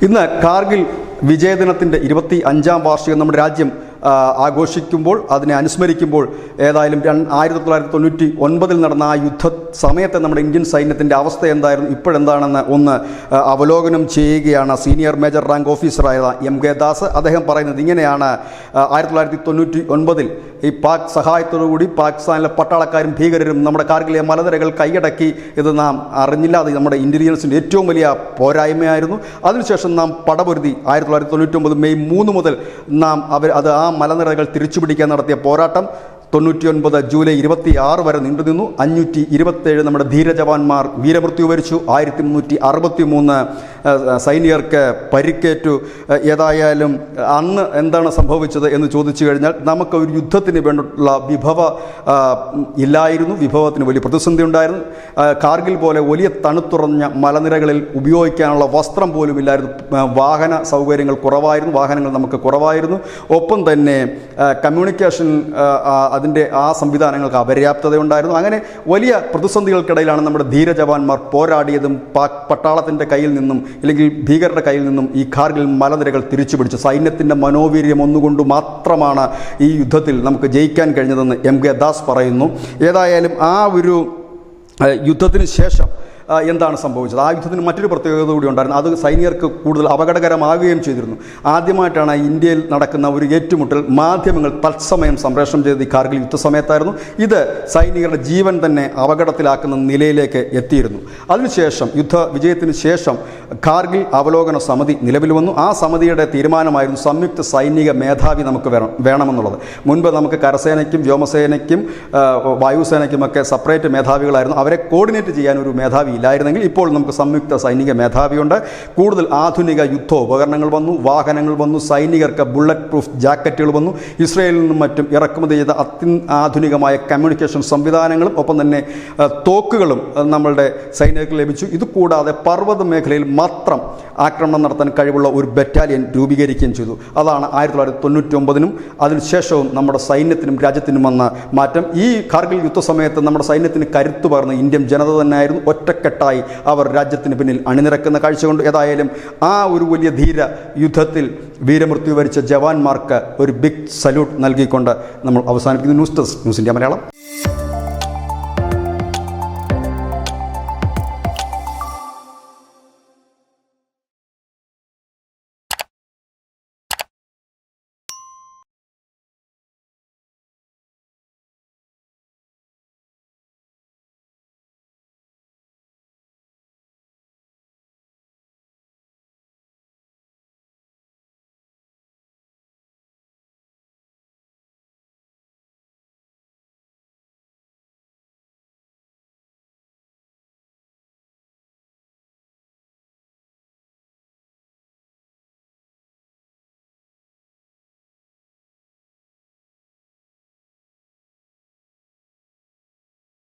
ഇന്ന് കാർഗിൽ വിജയദിനത്തിൻ്റെ 25ാം വാർഷികം നമ്മുടെ രാജ്യം ആഘോഷിക്കുമ്പോൾ അതിനെ അനുസ്മരിക്കുമ്പോൾ ഏതായാലും 1999 നടന്ന ആ യുദ്ധ സമയത്തെ നമ്മുടെ ഇന്ത്യൻ സൈന്യത്തിൻ്റെ അവസ്ഥ എന്തായിരുന്നു, ഇപ്പോഴെന്താണെന്ന് ഒന്ന് അവലോകനം ചെയ്യുകയാണ് സീനിയർ മേജർ റാങ്ക് ഓഫീസറായ MK ദാസ്. അദ്ദേഹം പറയുന്നത് ഇങ്ങനെയാണ്: 1999 ഈ പാക് സഹായത്തോടുകൂടി പാകിസ്ഥാനിലെ പട്ടാളക്കാരും ഭീകരരും നമ്മുടെ കാർഗിലെ മലനിരകൾ കൈയടക്കി. ഇത് നാം അറിഞ്ഞില്ല, അത് നമ്മുടെ ഇൻ്റലിജൻസിൻ്റെ ഏറ്റവും വലിയ പോരായ്മയായിരുന്നു. അതിനുശേഷം നാം പടപൊരുതി 1999 മെയ് 3 മുതൽ നാം അത് ആ മലനിരകൾ തിരിച്ചുപിടിക്കാൻ നടത്തിയ പോരാട്ടം 99 ജൂലൈ 26 വരെ നീണ്ടുനിന്നു. 527 നമ്മുടെ ധീരജവാന്മാർ വീരമൃത്യു വരിച്ചു. 1363 സൈനികർക്ക് പരിക്കേറ്റു. ഏതായാലും അന്ന് എന്താണ് സംഭവിച്ചത് എന്ന് ചോദിച്ചു കഴിഞ്ഞാൽ നമുക്ക് ഒരു യുദ്ധത്തിന് വേണ്ടിയിട്ടുള്ള ഇല്ലായിരുന്നു. വിഭവത്തിന് വലിയ പ്രതിസന്ധി ഉണ്ടായിരുന്നു. കാർഗിൽ പോലെ വലിയ തണുത്തുറഞ്ഞ മലനിരകളിൽ ഉപയോഗിക്കാനുള്ള വസ്ത്രം പോലും ഇല്ലായിരുന്നു. വാഹന സൗകര്യങ്ങൾ കുറവായിരുന്നു, വാഹനങ്ങൾ നമുക്ക് കുറവായിരുന്നു. ഒപ്പം തന്നെ കമ്മ്യൂണിക്കേഷൻ അതിൻ്റെ ആ സംവിധാനങ്ങൾക്ക് അപര്യാപ്തതയുണ്ടായിരുന്നു. അങ്ങനെ വലിയ പ്രതിസന്ധികൾക്കിടയിലാണ് നമ്മുടെ ധീരജവാന്മാർ പോരാടിയതും പാക് പട്ടാളത്തിൻ്റെ കയ്യിൽ നിന്നും അല്ലെങ്കിൽ ഭീകരരുടെ കയ്യിൽ നിന്നും ഈ കാർഗിൽ മലനിരകൾ തിരിച്ചുപിടിച്ചു. സൈന്യത്തിൻ്റെ മനോവീര്യം ഒന്നുകൊണ്ട് മാത്രമാണ് ഈ യുദ്ധത്തിൽ നമുക്ക് ജയിക്കാൻ കഴിഞ്ഞതെന്ന് MK ദാസ് പറയുന്നു. ഏതായാലും ആ ഒരു യുദ്ധത്തിന് ശേഷം എന്താണ് സംഭവിച്ചത്? ആ യുദ്ധത്തിന് മറ്റൊരു പ്രത്യേകത കൂടി ഉണ്ടായിരുന്നു. അത് സൈനികർക്ക് കൂടുതൽ അപകടകരമാകുകയും ചെയ്തിരുന്നു. ആദ്യമായിട്ടാണ് ഇന്ത്യയിൽ നടക്കുന്ന ഒരു ഏറ്റുമുട്ടൽ മാധ്യമങ്ങൾ തത്സമയം സംപ്രേഷണം ചെയ്തത് ഈ കാർഗിൽ യുദ്ധസമയത്തായിരുന്നു. ഇത് സൈനികരുടെ ജീവൻ തന്നെ അപകടത്തിലാക്കുന്ന നിലയിലേക്ക് എത്തിയിരുന്നു. അതിനുശേഷം യുദ്ധ വിജയത്തിന് ശേഷം കാർഗിൽ അവലോകന സമിതി നിലവിൽ വന്നു. ആ സമിതിയുടെ തീരുമാനമായിരുന്നു സംയുക്ത സൈനിക മേധാവി നമുക്ക് വേണമെന്നുള്ളത്. മുൻപ് നമുക്ക് കരസേനയ്ക്കും വ്യോമസേനയ്ക്കും വായുസേനയ്ക്കുമൊക്കെ സെപ്പറേറ്റ് മേധാവികളായിരുന്നു. അവരെ കോർഡിനേറ്റ് ചെയ്യാൻ ഒരു മേധാവി ഇല്ലായിരുന്നെങ്കിൽ ഇപ്പോൾ നമുക്ക് സംയുക്ത സൈനിക മേധാവിയുണ്ട്. കൂടുതൽ ആധുനിക യുദ്ധോപകരണങ്ങൾ വന്നു, വാഹനങ്ങൾ വന്നു, സൈനികർക്ക് ബുള്ളറ്റ് പ്രൂഫ് ജാക്കറ്റുകൾ വന്നു, ഇസ്രയേലിൽ നിന്നും മറ്റും ഇറക്കുമതി ചെയ്ത അത്യാധുനികമായ കമ്മ്യൂണിക്കേഷൻ സംവിധാനങ്ങളും ഒപ്പം തന്നെ തോക്കുകളും നമ്മളുടെ സൈനികർക്ക് ലഭിച്ചു. ഇതുകൂടാതെ പർവ്വത മേഖലയിൽ മാത്രം ആക്രമണം നടത്താൻ കഴിവുള്ള ഒരു ബറ്റാലിയൻ രൂപീകരിക്കുകയും ചെയ്തു. അതാണ് 1999 അതിനുശേഷവും നമ്മുടെ സൈന്യത്തിനും രാജ്യത്തിനും വന്ന മാറ്റം. ഈ കാർഗിൽ യുദ്ധസമയത്ത് നമ്മുടെ സൈന്യത്തിന് കരുത്തു പകർന്ന ഇന്ത്യൻ ജനത തന്നെയായിരുന്നു. ഒറ്റക്കെട്ടായി അവർ രാജ്യത്തിന് പിന്നിൽ അണിനിരക്കുന്ന കാഴ്ച കൊണ്ട് ഏതായാലും ആ ഒരു വലിയ ധീര യുദ്ധത്തിൽ വീരമൃത്യു വരിച്ച ജവാന്മാർക്ക് ഒരു ബിഗ് സല്യൂട്ട് നൽകിക്കൊണ്ട് നമ്മൾ അവസാനിപ്പിക്കുന്നു. News India Malayalam.